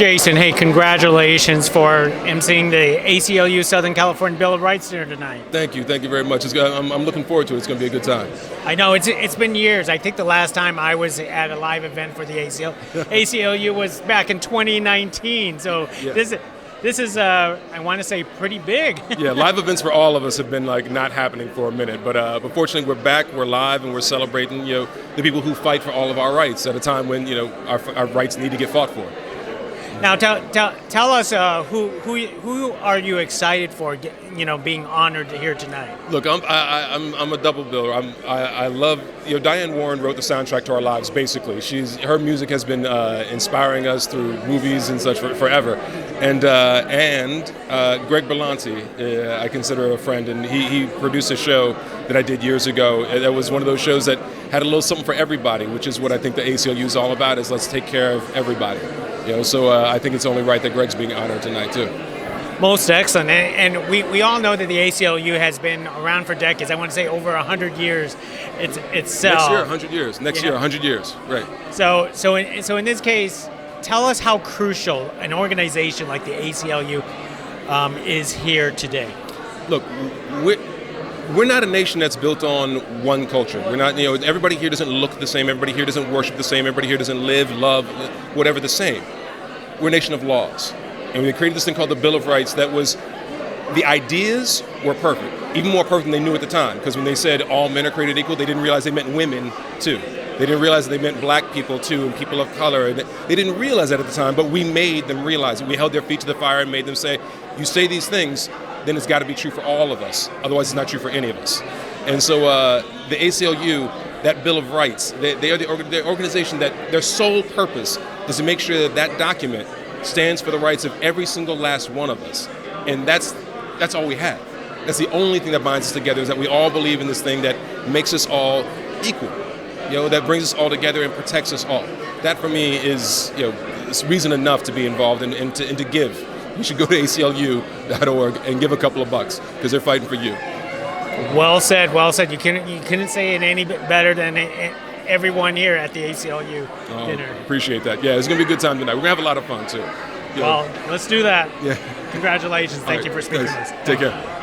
Jason, hey, congratulations for emceeing the ACLU Southern California Bill of Rights dinner tonight. Thank you very much. I'm looking forward to it. It's going to be a good time. I know, it's been years. I think the last time I was at a live event for the ACLU was back in 2019, so yeah. This is, I want to say, pretty big. Yeah, live events for all of us have been like not happening for a minute, but fortunately we're back, we're live, and we're celebrating the people who fight for all of our rights at a time when our rights need to get fought for. Now, tell us who are you excited for? Being honored here tonight. Look, I'm a double biller. I love Diane Warren wrote the soundtrack to our lives. Basically, her music has been inspiring us through movies and such forever. And Greg Berlanti, I consider a friend, and he produced a show that I did years ago. That was one of those shows that had a little something for everybody, which is what I think the ACLU is all about. Is let's take care of everybody. So I think it's only right that Greg's being honored tonight too. Most excellent, and we all know that the ACLU has been around for decades. I want to say over 100 years itself. Next year, 100 years. Next year, 100 years. Right. So in this case, tell us how crucial an organization like the ACLU is here today. Look, we're not a nation that's built on one culture. We're not, everybody here doesn't look the same. Everybody here doesn't worship the same. Everybody here doesn't live, love, whatever the same. We're a nation of laws. And we created this thing called the Bill of Rights that was, the ideas were perfect, even more perfect than they knew at the time. Because when they said all men are created equal, they didn't realize they meant women too. They didn't realize they meant black people too, and people of color. And they didn't realize that at the time, but we made them realize it. We held their feet to the fire and made them say, you say these things, then it's got to be true for all of us. Otherwise, it's not true for any of us. And so the ACLU, that Bill of Rights, they are the organization that their sole purpose is to make sure that document stands for the rights of every single last one of us. And that's all we have. That's the only thing that binds us together, is that we all believe in this thing that makes us all equal, that brings us all together and protects us all. That for me is reason enough to be involved and to give. You should go to ACLU.org and give a couple of bucks, because they're fighting for you. Well said, well said. You couldn't say it any bit better than everyone here at the ACLU dinner. Appreciate that. Yeah, it's going to be a good time tonight. We're going to have a lot of fun, too. Well, let's do that. Yeah. Congratulations. Thank you for speaking with us. Take care.